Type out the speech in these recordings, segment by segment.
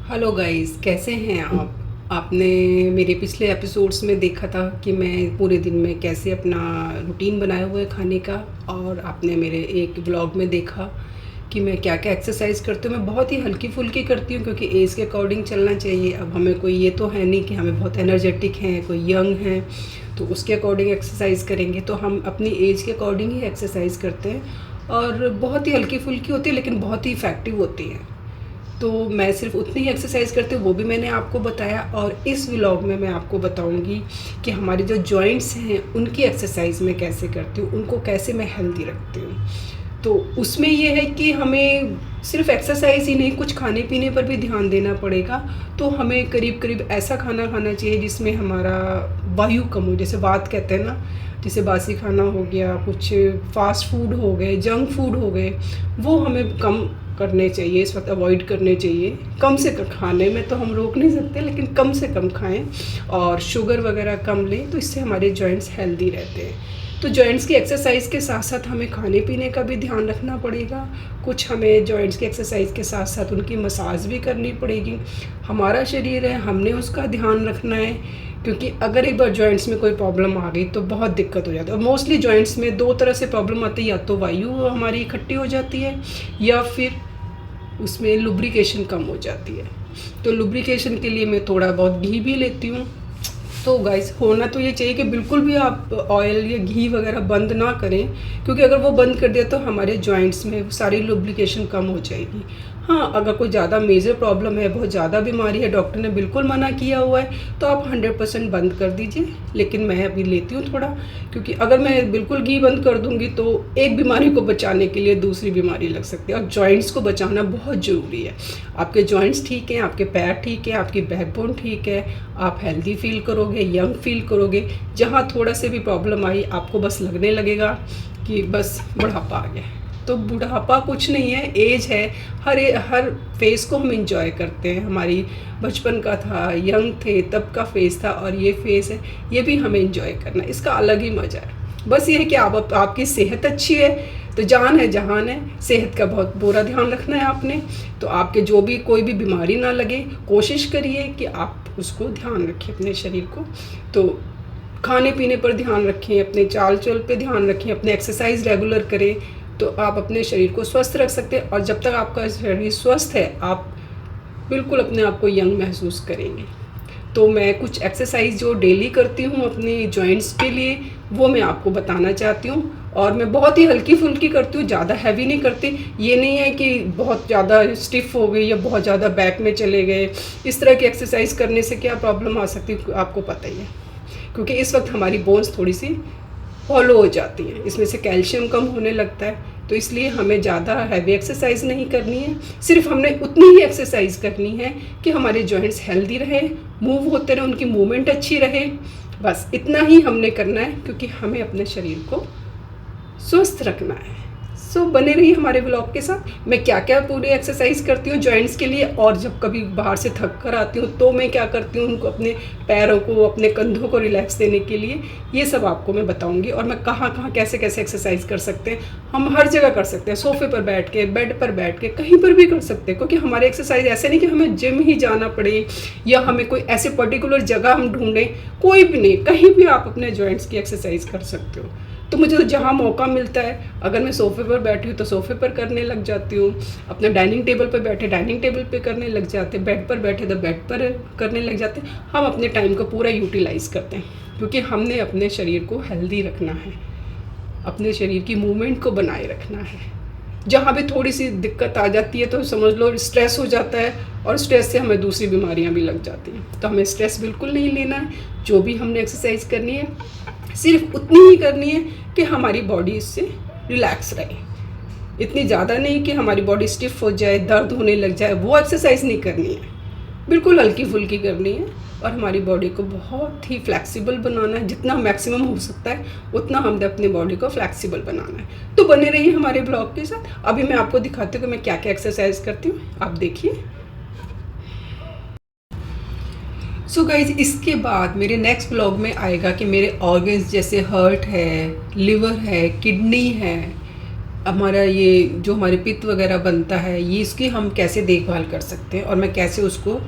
Hello guys, कैसे हैं आप। आपने मेरे पिछले एपिसोड्स में देखा था कि मैं पूरे दिन में कैसे अपना रूटीन बनाया हुआ है खाने का। और आपने मेरे एक व्लॉग में देखा कि मैं क्या क्या एक्सरसाइज करती हूँ। मैं बहुत ही हल्की फुल्की करती हूँ क्योंकि एज के अकॉर्डिंग चलना चाहिए। अब हमें कोई ये तो है नहीं कि हमें बहुत एनर्जेटिक हैं, कोई यंग हैं तो उसके अकॉर्डिंग एक्सरसाइज करेंगे। तो हम अपनी एज के अकॉर्डिंग ही एक्सरसाइज करते हैं और बहुत ही हल्की फुल्की होती है लेकिन बहुत ही इफ़ेक्टिव होती हैं। तो मैं सिर्फ उतनी ही एक्सरसाइज करती हूँ, वो भी मैंने आपको बताया। और इस व्लॉग में मैं आपको बताऊँगी कि हमारी जो जॉइंट्स हैं उनकी एक्सरसाइज मैं कैसे करती हूँ, उनको कैसे मैं हेल्दी रखती हूँ। तो उसमें ये है कि हमें सिर्फ एक्सरसाइज ही नहीं, कुछ खाने पीने पर भी ध्यान देना पड़ेगा। तो हमें करीब करीब ऐसा खाना खाना चाहिए जिसमें हमारा वायु कम हो, जैसे बात कहते हैं ना, जैसे बासी खाना हो गया, कुछ फास्ट फूड हो गए, जंक फूड हो गए, वो हमें कम करने चाहिए, इस वक्त अवॉइड करने चाहिए। कम से कम खाने में तो हम रोक नहीं सकते लेकिन कम से कम खाएं और शुगर वगैरह कम लें, तो इससे हमारे जॉइंट्स हेल्दी रहते हैं। तो जॉइंट्स की एक्सरसाइज के साथ साथ हमें खाने पीने का भी ध्यान रखना पड़ेगा। कुछ हमें जॉइंट्स की एक्सरसाइज के साथ साथ उनकी मसाज भी करनी पड़ेगी। हमारा शरीर है, हमने उसका ध्यान रखना है, क्योंकि अगर एक बार जॉइंट्स में कोई प्रॉब्लम आ गई तो बहुत दिक्कत हो जाती है। और मोस्टली जॉइंट्स में दो तरह से प्रॉब्लम आती है, या तो वायु हमारी इकट्ठी हो जाती है या फिर उसमें लुब्रिकेशन कम हो जाती है। तो लुब्रिकेशन के लिए मैं थोड़ा बहुत घी भी लेती हूँ। तो गाइस, होना तो ये चाहिए कि बिल्कुल भी आप ऑयल या घी वगैरह बंद ना करें, क्योंकि अगर वो बंद कर दिया तो हमारे जॉइंट्स में सारी लुब्रिकेशन कम हो जाएगी। हाँ, अगर कोई ज़्यादा मेजर प्रॉब्लम है, बहुत ज़्यादा बीमारी है, डॉक्टर ने बिल्कुल मना किया हुआ है, तो आप 100% बंद कर दीजिए। लेकिन मैं अभी लेती हूँ थोड़ा, क्योंकि अगर मैं बिल्कुल घी बंद कर दूँगी तो एक बीमारी को बचाने के लिए दूसरी बीमारी लग सकती है। और जॉइंट्स को बचाना बहुत ज़रूरी है। आपके जॉइंट्स ठीक हैं, आपके पैर ठीक है, आपकी बैकबोन ठीक है, आप हेल्दी फील करोगे, यंग फील करोगे। जहाँ थोड़ा से भी प्रॉब्लम आई, आपको बस लगने लगेगा कि बस बुढ़ापा आ गया। तो बुढ़ापा कुछ नहीं है, एज है। हर फेज़ को हम इंजॉय करते हैं। हमारी बचपन का था, यंग थे तब का फेज़ था, और ये फेज़ है, ये भी हमें इंजॉय करना है। इसका अलग ही मज़ा है। बस ये है कि आपकी सेहत अच्छी है तो जान है जहान है। सेहत का बहुत पूरा ध्यान रखना है आपने। तो आपके जो भी कोई भी बीमारी ना लगे, कोशिश करिए कि आप उसको ध्यान रखें अपने शरीर को। तो खाने पीने पर ध्यान रखें, अपने चाल चल पे ध्यान रखें, अपने एक्सरसाइज रेगुलर करें, तो आप अपने शरीर को स्वस्थ रख सकते हैं। और जब तक आपका शरीर स्वस्थ है, आप बिल्कुल अपने आप को यंग महसूस करेंगे। तो मैं कुछ एक्सरसाइज जो डेली करती हूँ अपने जॉइंट्स के लिए, वो मैं आपको बताना चाहती हूँ। और मैं बहुत ही हल्की फुल्की करती हूँ, ज़्यादा हैवी नहीं करती। ये नहीं है कि बहुत ज़्यादा स्टिफ हो गई या बहुत ज़्यादा बैक में चले गए। इस तरह की एक्सरसाइज करने से क्या प्रॉब्लम आ सकती है आपको पता ही है, क्योंकि इस वक्त हमारी बोन्स थोड़ी सी हॉलो हो जाती हैं, इसमें से कैल्शियम कम होने लगता है। तो इसलिए हमें ज़्यादा हैवी एक्सरसाइज नहीं करनी है, सिर्फ हमने उतनी ही एक्सरसाइज करनी है कि हमारे जॉइंट्स हेल्दी रहे, मूव होते रहे, उनकी मूवमेंट अच्छी रहे। बस इतना ही हमने करना है, क्योंकि हमें अपने शरीर को स्वस्थ रखना है। सो बने रहिए हमारे ब्लॉग के साथ। मैं क्या क्या पूरी एक्सरसाइज करती हूँ जॉइंट्स के लिए, और जब कभी बाहर से थक कर आती हूँ तो मैं क्या करती हूँ, उनको अपने पैरों को, अपने कंधों को रिलैक्स देने के लिए, ये सब आपको मैं बताऊँगी। और मैं कहाँ कहाँ कैसे कैसे एक्सरसाइज कर सकते हैं। हम हर जगह कर सकते हैं, सोफे पर बैठ के, बेड पर बैठ के, कहीं पर भी कर सकते हैं। क्योंकि हमारे एक्सरसाइज ऐसे नहीं कि हमें जिम ही जाना पड़े या हमें कोई ऐसे पर्टिकुलर जगह हम ढूंढें, कोई भी नहीं, कहीं भी आप अपने जॉइंट्स की एक्सरसाइज कर सकते हो। तो मुझे तो जहाँ मौका मिलता है, अगर मैं सोफ़े पर बैठी हूँ तो सोफ़े पर करने लग जाती हूँ, अपने डाइनिंग टेबल पर बैठे डाइनिंग टेबल पे करने लग जाते, बेड पर बैठे तो बेड पर करने लग जाते। हम अपने टाइम को पूरा यूटिलाइज़ करते हैं, क्योंकि हमने अपने शरीर को हेल्दी रखना है, अपने शरीर की मूवमेंट को बनाए रखना है। जहाँ भी थोड़ी सी दिक्कत आ जाती है तो समझ लो स्ट्रेस हो जाता है, और स्ट्रेस से हमें दूसरी बीमारियाँ भी लग जाती हैं। तो हमें स्ट्रेस बिल्कुल नहीं लेना है। जो भी हमने एक्सरसाइज करनी है, सिर्फ उतनी ही करनी है कि हमारी बॉडी इससे रिलैक्स रहे। इतनी ज़्यादा नहीं कि हमारी बॉडी स्टिफ हो जाए, दर्द होने लग जाए, वो एक्सरसाइज नहीं करनी है। बिल्कुल हल्की फुल्की करनी है, और हमारी बॉडी को बहुत ही फ्लैक्सिबल बनाना है। जितना मैक्सिमम हो सकता है उतना हमने अपनी बॉडी को फ्लैक्सिबल बनाना है। तो बने रहिए हमारे ब्लॉग के साथ। अभी मैं आपको दिखाती हूँ कि मैं क्या क्या एक्सरसाइज करती हूँ, आप देखिए। सो गाइज, इसके बाद मेरे नेक्स्ट ब्लॉग में आएगा कि मेरे ऑर्गन्स जैसे हार्ट है, लिवर है, किडनी है, हमारा ये जो हमारे पित्त वगैरह बनता है, ये इसकी हम कैसे देखभाल कर सकते हैं और मैं कैसे उसको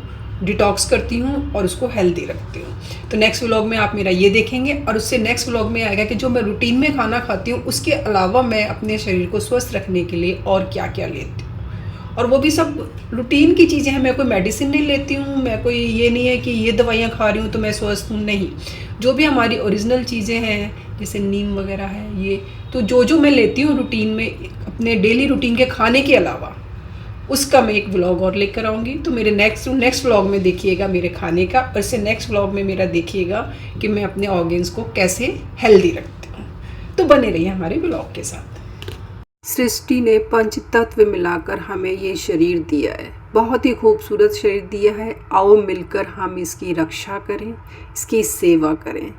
डिटॉक्स करती हूँ और उसको हेल्दी रखती हूँ। तो नेक्स्ट व्लॉग में आप मेरा ये देखेंगे, और उससे नेक्स्ट व्लॉग में आएगा कि जो मैं रूटीन में खाना खाती हूँ उसके अलावा मैं अपने शरीर को स्वस्थ रखने के लिए और क्या क्या लेती हूँ, और वो भी सब रूटीन की चीज़ें हैं। मैं कोई मेडिसिन नहीं लेती हूँ, मैं कोई ये नहीं है कि ये दवाइयाँ खा रही हूँ तो मैं स्वस्थ हूँ, नहीं। जो भी हमारी ओरिजिनल चीज़ें हैं जैसे नीम वगैरह है, ये तो जो मैं लेती हूँ रूटीन में अपने डेली रूटीन के खाने के अलावा, उसका मैं एक व्लॉग और लेकर आऊँगी। तो मेरे नेक्स्ट व्लॉग में देखिएगा मेरे खाने का, और इससे नेक्स्ट व्लॉग में मेरा देखिएगा कि मैं अपने ऑर्गेन्स को कैसे हेल्दी रखती हूँ। तो बने रहिए हमारे व्लॉग के साथ। सृष्टि ने पंच तत्व मिलाकर हमें ये शरीर दिया है, बहुत ही खूबसूरत शरीर दिया है। आओ मिलकर हम इसकी रक्षा करें, इसकी सेवा करें।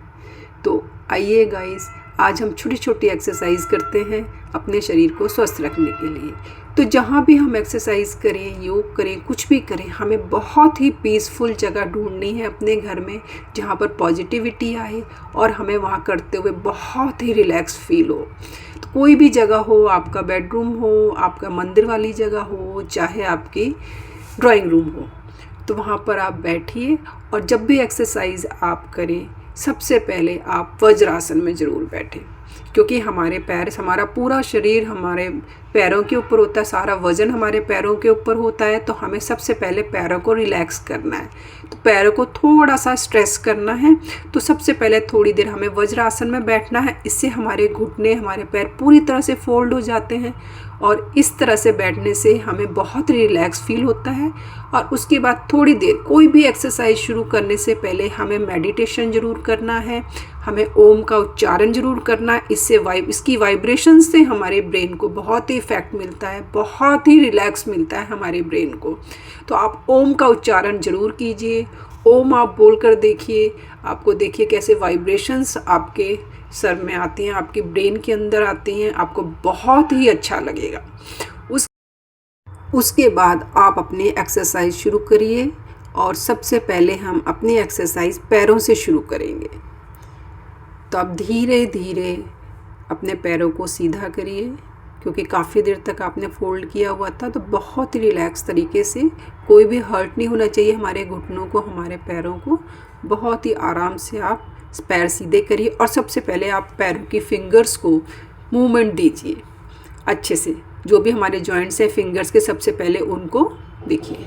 तो आइए गाइस, आज हम छोटी छोटी एक्सरसाइज करते हैं अपने शरीर को स्वस्थ रखने के लिए। तो जहाँ भी हम एक्सरसाइज करें, योग करें, कुछ भी करें, हमें बहुत ही पीसफुल जगह ढूंढनी है अपने घर में जहाँ पर पॉजिटिविटी आए और हमें वहाँ करते हुए बहुत ही रिलैक्स फील हो। तो कोई भी जगह हो, आपका बेडरूम हो, आपका मंदिर वाली जगह हो, चाहे आपकी ड्राइंग रूम हो, तो वहाँ पर आप बैठिए। और जब भी एक्सरसाइज आप करें, सबसे पहले आप वज्रासन में ज़रूर बैठें, क्योंकि हमारे पैर, हमारा पूरा शरीर हमारे पैरों के ऊपर होता है, सारा वज़न हमारे पैरों के ऊपर होता है। तो हमें सबसे पहले पैरों को रिलैक्स करना है, तो पैरों को थोड़ा सा स्ट्रेस करना है। तो सबसे पहले थोड़ी देर हमें वज्रासन में बैठना है। इससे हमारे घुटने, हमारे पैर पूरी तरह से फोल्ड हो जाते हैं, और इस तरह से बैठने से हमें बहुत रिलैक्स फील होता है। और उसके बाद थोड़ी देर, कोई भी एक्सरसाइज शुरू करने से पहले हमें मेडिटेशन ज़रूर करना है, हमें ओम का उच्चारण ज़रूर करना है। इससे इसकी वाइब्रेशन से हमारे ब्रेन को बहुत ही इफ़ेक्ट मिलता है, बहुत ही रिलैक्स मिलता है हमारे ब्रेन को। तो आप ओम का उच्चारण ज़रूर कीजिए। ओम आप बोल कर देखिए, आपको देखिए कैसे वाइब्रेशंस आपके सर में आती हैं, आपके ब्रेन के अंदर आती हैं, आपको बहुत ही अच्छा लगेगा। उसके बाद आप अपनी एक्सरसाइज शुरू करिए, और सबसे पहले हम अपनी एक्सरसाइज पैरों से शुरू करेंगे। तो आप धीरे धीरे अपने पैरों को सीधा करिए, क्योंकि काफ़ी देर तक आपने फोल्ड किया हुआ था। तो बहुत ही रिलैक्स तरीके से, कोई भी हर्ट नहीं होना चाहिए हमारे घुटनों को, हमारे पैरों को। बहुत ही आराम से आप पैर सीधे करिए, और सबसे पहले आप पैरों की फिंगर्स को मूवमेंट दीजिए अच्छे से। जो भी हमारे जॉइंट्स हैं फिंगर्स के, सबसे पहले उनको देखिए,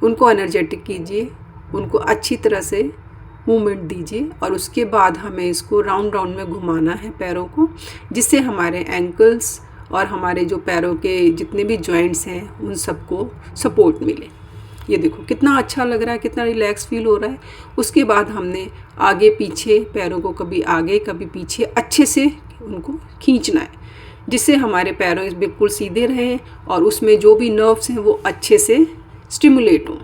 उनको एनर्जेटिक कीजिए, उनको अच्छी तरह से मूवमेंट दीजिए। और उसके बाद हमें इसको राउंड राउंड में घुमाना है पैरों को, जिससे हमारे एंकल्स और हमारे जो पैरों के जितने भी जॉइंट्स हैं उन सबको सपोर्ट मिले। ये देखो कितना अच्छा लग रहा है, कितना रिलैक्स फील हो रहा है। उसके बाद हमने आगे पीछे पैरों को कभी आगे कभी पीछे अच्छे से उनको खींचना है, जिससे हमारे पैरों बिल्कुल सीधे रहें और उसमें जो भी नर्व्स हैं वो अच्छे से स्टिमुलेट हों।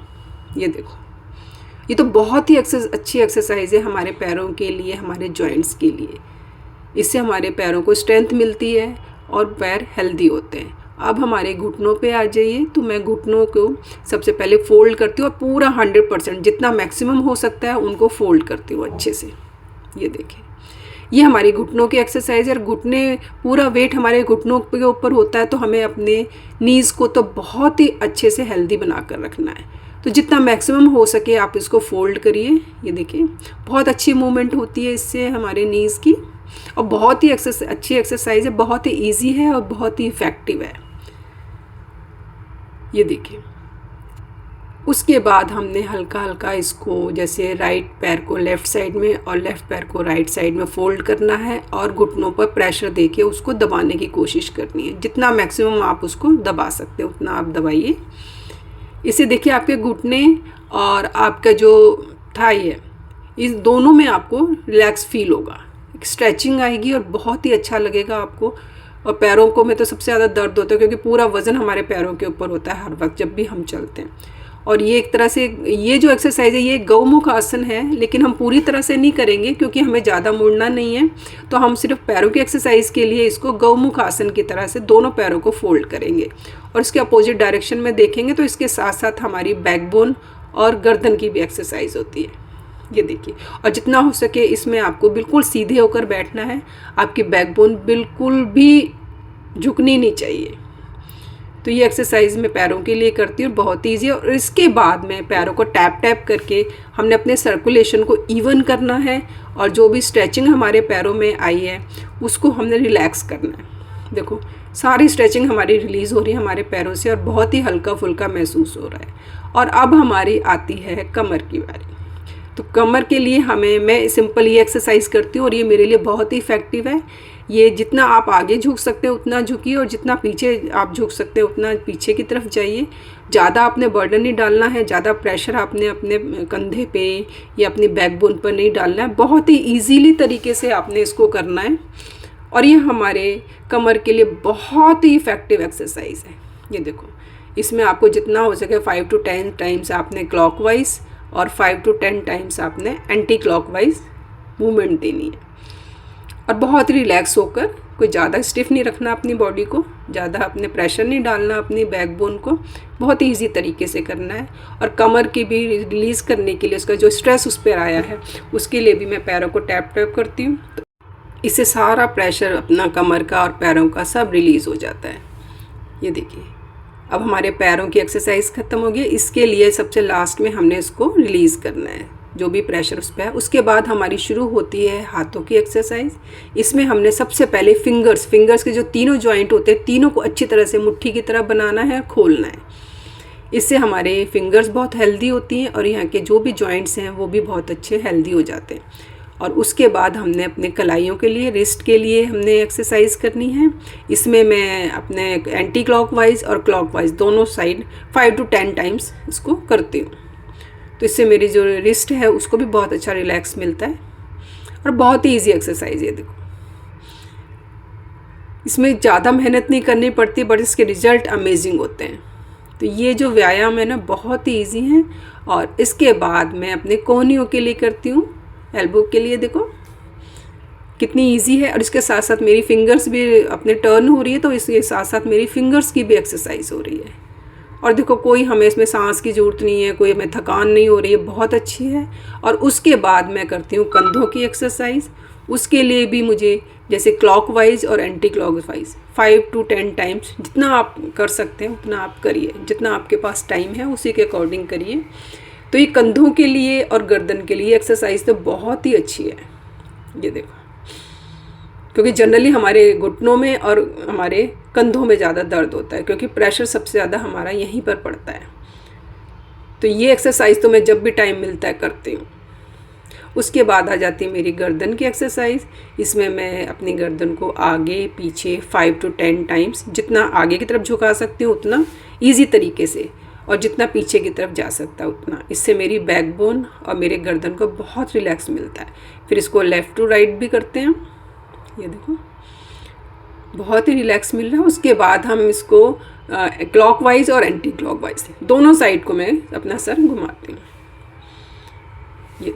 ये देखो, ये तो बहुत ही अच्छी एक्सरसाइज है हमारे पैरों के लिए, हमारे जॉइंट्स के लिए। इससे हमारे पैरों को स्ट्रेंथ मिलती है और पैर हेल्दी होते हैं। अब हमारे घुटनों पे आ जाइए। तो मैं घुटनों को सबसे पहले फोल्ड करती हूँ, और पूरा 100% जितना मैक्सिमम हो सकता है उनको फोल्ड करती हूँ अच्छे से। ये देखिए, ये हमारी घुटनों की एक्सरसाइज है। और घुटने, पूरा वेट हमारे घुटनों के ऊपर होता है, तो हमें अपने नीज़ को तो बहुत ही अच्छे से हेल्दी बना कर रखना है। तो जितना मैक्सिमम हो सके आप इसको फोल्ड करिए। ये देखिए, बहुत अच्छी मूवमेंट होती है इससे हमारे नीज़ की, और बहुत ही अच्छी एक्सरसाइज है, बहुत ही ईजी है और बहुत ही इफ़ेक्टिव है। ये देखिए, उसके बाद हमने हल्का हल्का इसको, जैसे राइट पैर को लेफ़्ट साइड में और लेफ़्ट पैर को राइट साइड में फ़ोल्ड करना है, और घुटनों पर प्रेशर देके उसको दबाने की कोशिश करनी है। जितना मैक्सिमम आप उसको दबा सकते हो उतना आप दबाइए। इसे देखिए, आपके घुटने और आपका जो थाई है, इस दोनों में आपको रिलैक्स फील होगा, स्ट्रेचिंग आएगी और बहुत ही अच्छा लगेगा आपको। और पैरों को में तो सबसे ज़्यादा दर्द होता है, क्योंकि पूरा वज़न हमारे पैरों के ऊपर होता है हर वक्त जब भी हम चलते हैं। और ये एक तरह से, ये जो एक्सरसाइज है ये गौमुख आसन है, लेकिन हम पूरी तरह से नहीं करेंगे क्योंकि हमें ज़्यादा मुड़ना नहीं है। तो हम सिर्फ पैरों की एक्सरसाइज के लिए इसको गौमुख आसन की तरह से दोनों पैरों को फोल्ड करेंगे, और इसके अपोजिट डायरेक्शन में देखेंगे तो इसके साथ साथ हमारी बैकबोन और गर्दन की भी एक्सरसाइज होती है। ये देखिए, और जितना हो सके इसमें आपको बिल्कुल सीधे होकर बैठना है। आपकी बैकबोन बिल्कुल भी झुकनी नहीं चाहिए। तो ये एक्सरसाइज मैं पैरों के लिए करती हूँ, बहुत ईजी है। और इसके बाद में पैरों को टैप टैप करके हमने अपने सर्कुलेशन को इवन करना है, और जो भी स्ट्रेचिंग हमारे पैरों में आई है उसको हमने रिलैक्स करना है। देखो सारी स्ट्रेचिंग हमारी रिलीज़ हो रही है हमारे पैरों से, और बहुत ही हल्का फुल्का महसूस हो रहा है। और अब हमारी आती है कमर की बारी। तो कमर के लिए मैं सिंपल ये एक्सरसाइज करती हूँ, और ये मेरे लिए बहुत ही इफ़ेक्टिव है। ये जितना आप आगे झुक सकते हैं उतना झुकिए, और जितना पीछे आप झुक सकते हैं उतना पीछे की तरफ जाइए। ज़्यादा आपने बर्डन नहीं डालना है, ज़्यादा प्रेशर आपने अपने कंधे पे या अपनी बैकबोन पर नहीं डालना है। बहुत ही ईजीली तरीके से आपने इसको करना है, और ये हमारे कमर के लिए बहुत ही इफ़ेक्टिव एक्सरसाइज है। ये देखो, इसमें आपको जितना हो सके 5 to 10 टाइम्स आपने क्लॉकवाइज और 5 to 10 टाइम्स आपने एंटी क्लॉकवाइज मूवमेंट देनी है। और बहुत रिलैक्स होकर, कोई ज़्यादा स्टिफ नहीं रखना अपनी बॉडी को, ज़्यादा अपने प्रेशर नहीं डालना अपनी बैकबोन को, बहुत ही ईजी तरीके से करना है। और कमर की भी रिलीज़ करने के लिए, उसका जो स्ट्रेस उस पर आया है उसके लिए भी मैं पैरों को टैप टैप करती हूँ। तो इससे सारा प्रेशर अपना कमर का और पैरों का सब रिलीज़ हो जाता है। ये देखिए, अब हमारे पैरों की एक्सरसाइज ख़त्म हो गई। इसके लिए सबसे लास्ट में हमने इसको रिलीज़ करना है, जो भी प्रेशर उस पर है। उसके बाद हमारी शुरू होती है हाथों की एक्सरसाइज। इसमें हमने सबसे पहले फिंगर्स के जो तीनों जॉइंट होते हैं, तीनों को अच्छी तरह से मुट्ठी की तरह बनाना है, खोलना है। इससे हमारे फिंगर्स बहुत हेल्दी होती हैं, और यहाँ के जो भी जॉइंट्स हैं वो भी बहुत अच्छे हेल्दी हो जाते हैं। और उसके बाद हमने अपने कलाइयों के लिए, रिस्ट के लिए हमने एक्सरसाइज करनी है। इसमें मैं अपने एंटी क्लॉकवाइज और क्लॉकवाइज दोनों साइड 5 to 10 टाइम्स इसको करती हूँ। तो इससे मेरी जो रिस्ट है उसको भी बहुत अच्छा रिलैक्स मिलता है, और बहुत ही ईजी एक्सरसाइज है। देखो, इसमें ज़्यादा मेहनत नहीं करनी पड़ती, बट इसके रिजल्ट अमेजिंग होते हैं। तो ये जो व्यायाम है ना, बहुत ही ईजी हैं। और इसके बाद मैं अपने कोहनियों के लिए करती हूँ, एल्बो के लिए। देखो कितनी इजी है, और इसके साथ साथ मेरी फिंगर्स भी अपने टर्न हो रही है, तो इसके साथ साथ मेरी फिंगर्स की भी एक्सरसाइज हो रही है। और देखो, कोई हमें इसमें सांस की ज़रूरत नहीं है, कोई हमें थकान नहीं हो रही है, बहुत अच्छी है। और उसके बाद मैं करती हूँ कंधों की एक्सरसाइज। उसके लिए भी मुझे जैसे क्लॉकवाइज और एंटी क्लॉकवाइज 5 to 10 टाइम्स, जितना आप कर सकते हैं उतना आप करिए, जितना आपके पास टाइम है उसी के अकॉर्डिंग करिए। तो ये कंधों के लिए और गर्दन के लिए एक्सरसाइज तो बहुत ही अच्छी है। ये देखो, क्योंकि जनरली हमारे घुटनों में और हमारे कंधों में ज़्यादा दर्द होता है, क्योंकि प्रेशर सबसे ज़्यादा हमारा यहीं पर पड़ता है। तो ये एक्सरसाइज तो मैं जब भी टाइम मिलता है करती हूँ। उसके बाद आ जाती है मेरी गर्दन की एक्सरसाइज। इसमें मैं अपनी गर्दन को आगे पीछे 5 to 10 टाइम्स, जितना आगे की तरफ झुका सकती हूँ उतना ईजी तरीके से, और जितना पीछे की तरफ जा सकता है उतना। इससे मेरी बैकबोन और मेरे गर्दन को बहुत रिलैक्स मिलता है। फिर इसको लेफ़्ट टू राइट भी करते हैं। ये देखो, बहुत ही रिलैक्स मिल रहा है। उसके बाद हम इसको क्लॉकवाइज और एंटी क्लॉकवाइज दोनों साइड को मैं अपना सर घुमाती हूँ। ये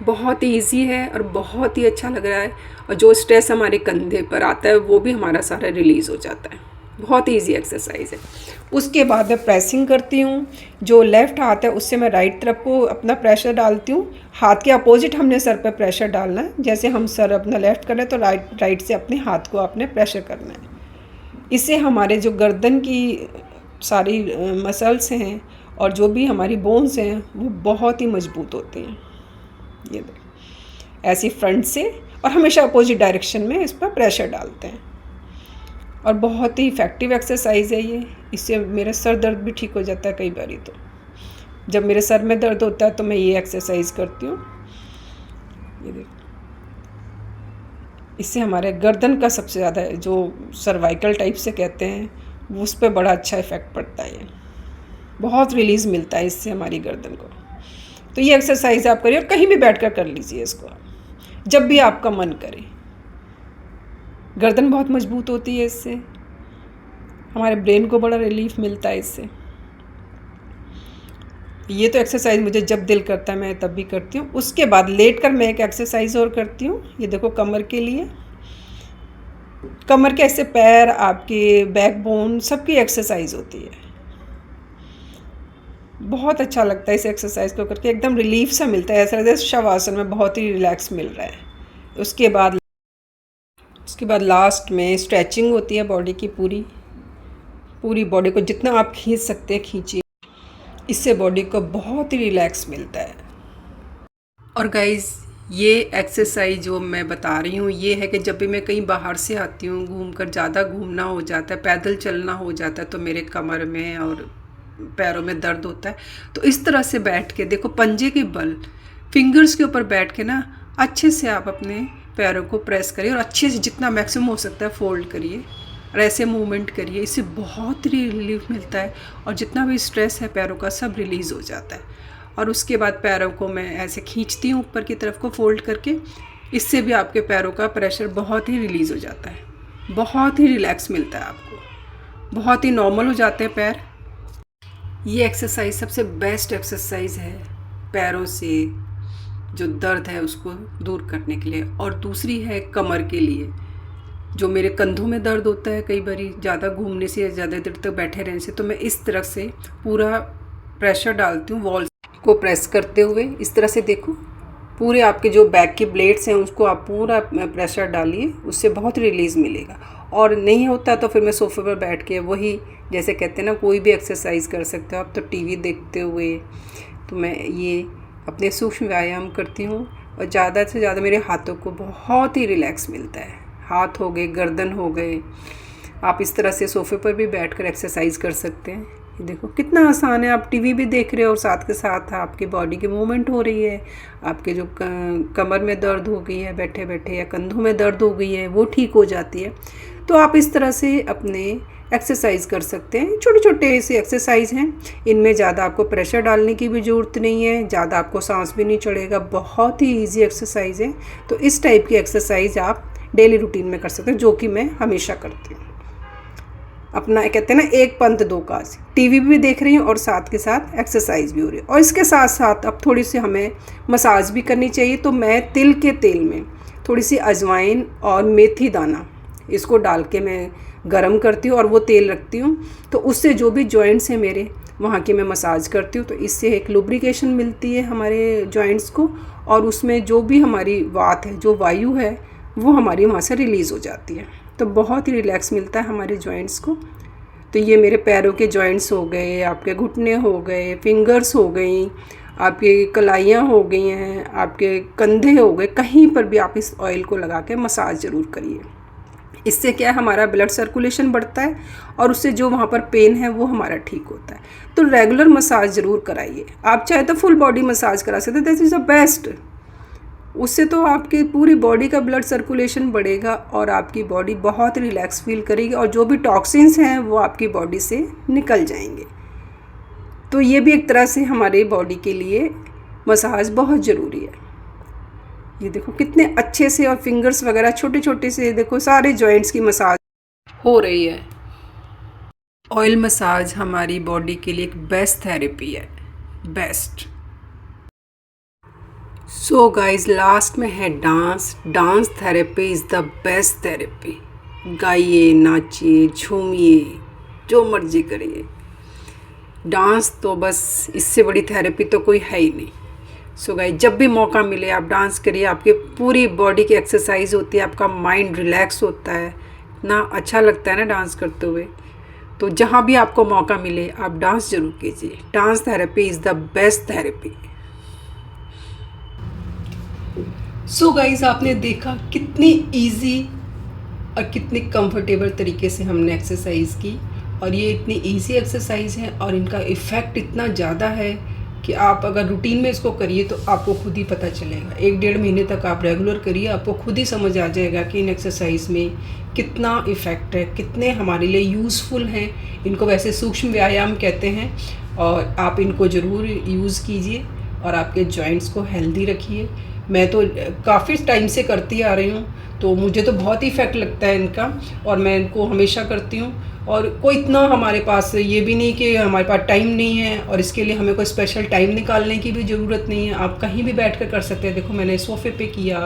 बहुत ही ईजी है और बहुत ही अच्छा लग रहा है, और जो स्ट्रेस हमारे कंधे पर आता है वो भी हमारा सारा रिलीज़ हो जाता है। बहुत ईजी एक्सरसाइज है। उसके बाद मैं प्रेसिंग करती हूँ। जो लेफ़्ट हाथ है उससे मैं राइट तरफ को अपना प्रेशर डालती हूँ। हाथ के अपोजिट हमने सर पर प्रेशर डालना है। जैसे हम सर अपना लेफ़्ट कर रहे हैं तो राइट से अपने हाथ को आपने प्रेशर करना है। इससे हमारे जो गर्दन की सारी मसल्स हैं और जो भी हमारी बोन्स हैं वो बहुत ही मजबूत होती हैं। ये ऐसी फ्रंट से, और हमेशा अपोजिट डायरेक्शन में इस पर प्रेशर डालते हैं, और बहुत ही इफ़ेक्टिव एक्सरसाइज है ये। इससे मेरा सर दर्द भी ठीक हो जाता है। कई बारी तो जब मेरे सर में दर्द होता है तो मैं ये एक्सरसाइज करती हूँ। ये देखो, इससे हमारे गर्दन का सबसे ज़्यादा जो सर्वाइकल टाइप से कहते हैं उस पर बड़ा अच्छा इफ़ेक्ट पड़ता है। ये बहुत रिलीज़ मिलता है इससे हमारी गर्दन को। तो ये एक्सरसाइज आप करिए, और कहीं भी बैठकर कर लीजिए इसको, जब भी आपका मन करे। गर्दन बहुत मजबूत होती है इससे, हमारे ब्रेन को बड़ा रिलीफ मिलता है इससे। ये तो एक्सरसाइज मुझे जब दिल करता है मैं तब भी करती हूँ। उसके बाद लेट कर मैं एक एक्सरसाइज और करती हूँ। ये देखो, कमर के लिए, कमर के ऐसे पैर, आपके बैकबोन सबकी एक्सरसाइज होती है। बहुत अच्छा लगता है इस एक्सरसाइज को करके, एकदम रिलीफ सा मिलता है। ऐसा लगता है शवासन में बहुत ही रिलैक्स मिल रहा है। उसके बाद उसके बाद लास्ट में स्ट्रेचिंग होती है बॉडी की, पूरी पूरी बॉडी को जितना आप खींच सकते हैं खींचिए। इससे बॉडी को बहुत ही रिलैक्स मिलता है। और गाइज़ ये एक्सरसाइज जो मैं बता रही हूँ ये है कि जब भी मैं कहीं बाहर से आती हूँ, घूमकर ज़्यादा घूमना हो जाता है, पैदल चलना हो जाता है, तो मेरे कमर में और पैरों में दर्द होता है। तो इस तरह से बैठ के देखो, पंजे के बल फिंगर्स के ऊपर बैठ के ना अच्छे से आप अपने पैरों को प्रेस करिए और अच्छे से जितना मैक्सिमम हो सकता है फोल्ड करिए और ऐसे मूवमेंट करिए। इससे बहुत रिलीफ मिलता है और जितना भी स्ट्रेस है पैरों का सब रिलीज़ हो जाता है। और उसके बाद पैरों को मैं ऐसे खींचती हूँ ऊपर की तरफ को फोल्ड करके। इससे भी आपके पैरों का प्रेशर बहुत ही रिलीज़ हो जाता है, बहुत ही रिलैक्स मिलता है आपको, बहुत ही नॉर्मल हो जाते हैं पैर। ये एक्सरसाइज सबसे बेस्ट एक्सरसाइज है पैरों से जो दर्द है उसको दूर करने के लिए। और दूसरी है कमर के लिए, जो मेरे कंधों में दर्द होता है कई बारी ज़्यादा घूमने से या ज़्यादा देर तक बैठे रहने से, तो मैं इस तरह से पूरा प्रेशर डालती हूँ वॉल को प्रेस करते हुए। इस तरह से देखो, पूरे आपके जो बैक के ब्लेड्स हैं उसको आप पूरा प्रेशर डालिए, उससे बहुत रिलीज़ मिलेगा। और नहीं होता तो फिर मैं सोफे पर बैठ के वही, जैसे कहते हैं ना, कोई भी एक्सरसाइज कर सकते हो आप, तो टीवी देखते हुए तो मैं ये अपने सूक्ष्म व्यायाम करती हूँ। और ज़्यादा से ज़्यादा मेरे हाथों को बहुत ही रिलैक्स मिलता है। हाथ हो गए, गर्दन हो गए, आप इस तरह से सोफे पर भी बैठकर एक्सरसाइज कर सकते हैं। ये देखो कितना आसान है, आप टीवी भी देख रहे हो और साथ के साथ आपकी बॉडी की मूवमेंट हो रही है। आपके जो कमर में दर्द हो गई है बैठे बैठे, या कंधों में दर्द हो गई है, वो ठीक हो जाती है। तो आप इस तरह से अपने एक्सरसाइज कर सकते हैं। छोटे छोटे ऐसे एक्सरसाइज हैं, इनमें ज़्यादा आपको प्रेशर डालने की भी ज़रूरत नहीं है, ज़्यादा आपको सांस भी नहीं चढ़ेगा, बहुत ही ईजी एक्सरसाइज है। तो इस टाइप की एक्सरसाइज आप डेली रूटीन में कर सकते हैं, जो कि मैं हमेशा करती हूँ। अपना कहते हैं ना, एक पंथ दो काज, टीवी भी देख रही हूँ और साथ के साथ एक्सरसाइज भी हो रही है। और इसके साथ साथ अब थोड़ी सी हमें मसाज भी करनी चाहिए। तो मैं तिल के तेल में थोड़ी सी अजवाइन और मेथी दाना इसको डाल के मैं गरम करती हूँ और वो तेल रखती हूँ। तो उससे जो भी जॉइंट्स हैं मेरे, वहाँ की मैं मसाज करती हूँ। तो इससे एक लुब्रिकेशन मिलती है हमारे जॉइंट्स को, और उसमें जो भी हमारी वात है, जो वायु है, वो हमारी वहाँ से रिलीज़ हो जाती है। तो बहुत ही रिलैक्स मिलता है हमारे जॉइंट्स को। तो ये मेरे पैरों के जॉइंट्स हो गए, आपके घुटने हो गए, फिंगर्स हो गई, आपकी कलाइयाँ हो गई हैं, आपके कंधे हो गए, कहीं पर भी आप इस ऑयल को लगा के मसाज ज़रूर करिए। इससे क्या है, हमारा ब्लड सर्कुलेशन बढ़ता है और उससे जो वहाँ पर पेन है वो हमारा ठीक होता है। तो रेगुलर मसाज ज़रूर कराइए। आप चाहे तो फुल बॉडी मसाज करा सकते हैं, दैट इज़ द बेस्ट। उससे तो आपकी पूरी बॉडी का ब्लड सर्कुलेशन बढ़ेगा और आपकी बॉडी बहुत रिलैक्स फील करेगी और जो भी टॉक्सिन्स हैं वो आपकी बॉडी से निकल जाएंगे। तो ये भी एक तरह से हमारे बॉडी के लिए मसाज बहुत ज़रूरी है। ये देखो कितने अच्छे से, और फिंगर्स वगैरह छोटे छोटे से देखो, सारे जॉइंट्स की मसाज हो रही है। ऑयल मसाज हमारी बॉडी के लिए एक बेस्ट थेरेपी है, बेस्ट। सो गाइज, लास्ट में है dance. Dance therapy is the best therapy. गाइए, नाचिए, झूमिए, जो मर्जी करिए। डांस तो बस, इससे बड़ी थेरेपी तो कोई है ही नहीं। सो गाइज, जब भी मौका मिले आप डांस करिए। आपके पूरी बॉडी की एक्सरसाइज होती है, आपका माइंड रिलैक्स होता है, इतना अच्छा लगता है ना डांस करते हुए। तो जहाँ भी आपको मौका मिले आप डांस ज़रूर कीजिए। Dance therapy is the best therapy. So guys, आपने देखा कितनी इजी और कितनी कंफर्टेबल तरीके से हमने एक्सरसाइज की, और ये इतनी इजी एक्सरसाइज है और इनका इफ़ेक्ट इतना ज़्यादा है कि आप अगर रूटीन में इसको करिए तो आपको खुद ही पता चलेगा। 1-1.5 महीने तक आप रेगुलर करिए, आपको खुद ही समझ आ जाएगा कि इन एक्सरसाइज में कितना इफ़ेक्ट है, कितने हमारे लिए यूज़फुल हैं। इनको वैसे सूक्ष्म व्यायाम कहते हैं, और आप इनको ज़रूर यूज़ कीजिए और आपके जॉइंट्स को हेल्दी रखिए। मैं तो काफ़ी टाइम से करती आ रही हूँ, तो मुझे तो बहुत ही इफ़ेक्ट लगता है इनका, और मैं इनको हमेशा करती हूँ। और कोई इतना हमारे पास ये भी नहीं कि हमारे पास टाइम नहीं है, और इसके लिए हमें कोई स्पेशल टाइम निकालने की भी ज़रूरत नहीं है। आप कहीं भी बैठ कर सकते हैं। देखो, मैंने सोफ़े पे किया,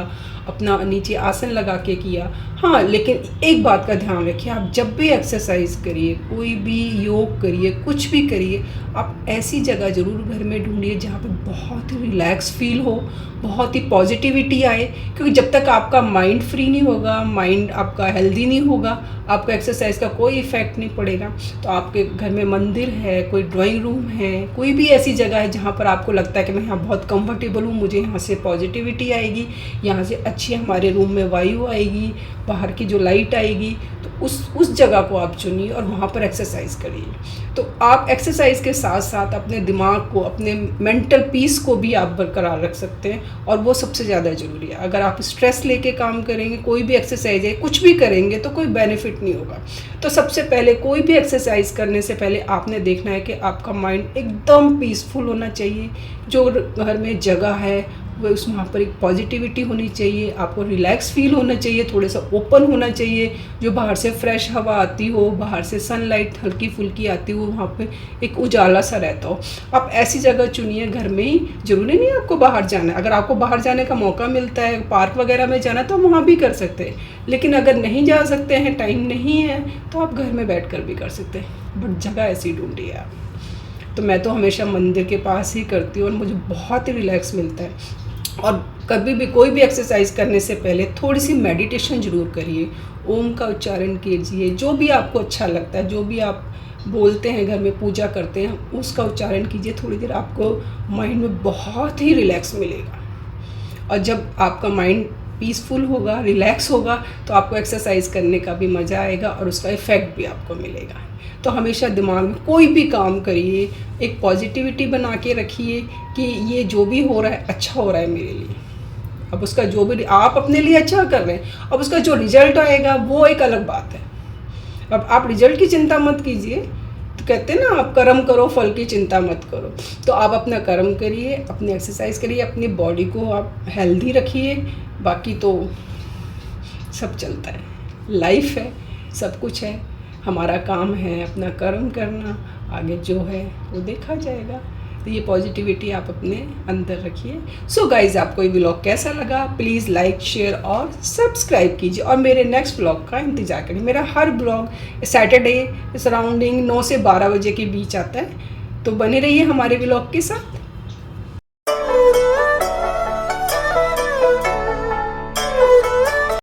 अपना नीचे आसन लगा के किया। हाँ, लेकिन एक बात का ध्यान रखिए, आप जब भी एक्सरसाइज करिए, कोई भी योग करिए, कुछ भी करिए, आप ऐसी जगह ज़रूर घर में ढूंढिए जहाँ पे बहुत ही रिलैक्स फील हो, बहुत ही पॉजिटिविटी आए। क्योंकि जब तक आपका माइंड फ्री फ्री नहीं होगा, माइंड आपका हेल्दी नहीं होगा, आपका एक्सरसाइज का कोई इफ़ेक्ट नहीं पड़ेगा। तो आपके घर में मंदिर है, कोई ड्राइंग रूम है, कोई भी ऐसी जगह है जहाँ पर आपको लगता है कि मैं यहाँ बहुत कंफर्टेबल हूँ, मुझे यहाँ से पॉजिटिविटी आएगी, यहाँ से अच्छी हमारे रूम में वायु आएगी, बाहर की जो लाइट आएगी, तो उस जगह को आप चुनिए और वहाँ पर एक्सरसाइज करिए। तो आप एक्सरसाइज के साथ साथ अपने दिमाग को, अपने मेंटल पीस को भी आप बरकरार रख सकते हैं, और वो सबसे ज़्यादा ज़रूरी है। अगर आप स्ट्रेस लेके काम करेंगे, कोई भी एक्सरसाइज है, कुछ भी करेंगे तो कोई बेनिफिट नहीं होगा। तो सबसे पहले कोई भी एक्सरसाइज करने से पहले आपने देखना है कि आपका माइंड एकदम पीसफुल होना चाहिए। जो घर में जगह है वो उस वहाँ पर एक पॉजिटिविटी होनी चाहिए, आपको रिलैक्स फील होना चाहिए, थोड़ा सा ओपन होना चाहिए, जो बाहर से फ्रेश हवा आती हो, बाहर से सनलाइट हल्की फुल्की आती हो, वहाँ पे एक उजाला सा रहता हो। आप ऐसी जगह चुनिए घर में ही, ज़रूरी नहीं आपको बाहर जाना है। अगर आपको बाहर जाने का मौका मिलता है, पार्क वगैरह में जाना, तो वहाँ भी कर सकते हैं। लेकिन अगर नहीं जा सकते हैं, टाइम नहीं है, तो आप घर में बैठ कर भी कर सकते हैं, बट जगह ऐसी ढूंढिए आप। तो मैं तो हमेशा मंदिर के पास ही करती हूँ और मुझे बहुत ही रिलैक्स मिलता है। और कभी भी कोई भी एक्सरसाइज करने से पहले थोड़ी सी मेडिटेशन ज़रूर करिए, ओम का उच्चारण कीजिए, जो भी आपको अच्छा लगता है, जो भी आप बोलते हैं घर में, पूजा करते हैं, उसका उच्चारण कीजिए। थोड़ी देर आपको माइंड में बहुत ही रिलैक्स मिलेगा, और जब आपका माइंड पीसफुल होगा, रिलैक्स होगा, तो आपको एक्सरसाइज करने का भी मज़ा आएगा और उसका इफ़ेक्ट भी आपको मिलेगा। तो हमेशा दिमाग में कोई भी काम करिए, एक पॉजिटिविटी बना के रखिए कि ये जो भी हो रहा है अच्छा हो रहा है मेरे लिए। अब उसका जो भी आप अपने लिए अच्छा कर रहे हैं, अब उसका जो रिजल्ट आएगा वो एक अलग बात है। अब आप रिजल्ट की चिंता मत कीजिए, तो कहते हैं ना, आप कर्म करो, फल की चिंता मत करो। तो आप अपना कर्म करिए, अपनी एक्सरसाइज करिए, अपनी बॉडी को आप हेल्दी रखिए, बाकी तो सब चलता है, लाइफ है, सब कुछ है। हमारा काम है अपना कर्म करना, आगे जो है वो देखा जाएगा। तो ये पॉजिटिविटी आप अपने अंदर रखिए। सो गाइज, आपको ये व्लॉग कैसा लगा, प्लीज़ लाइक, शेयर और सब्सक्राइब कीजिए, और मेरे नेक्स्ट व्लॉग का इंतज़ार करिए। मेरा हर व्लॉग सैटरडे सराउंडिंग 9 से 12 बजे के बीच आता है, तो बने रहिए हमारे व्लॉग के साथ।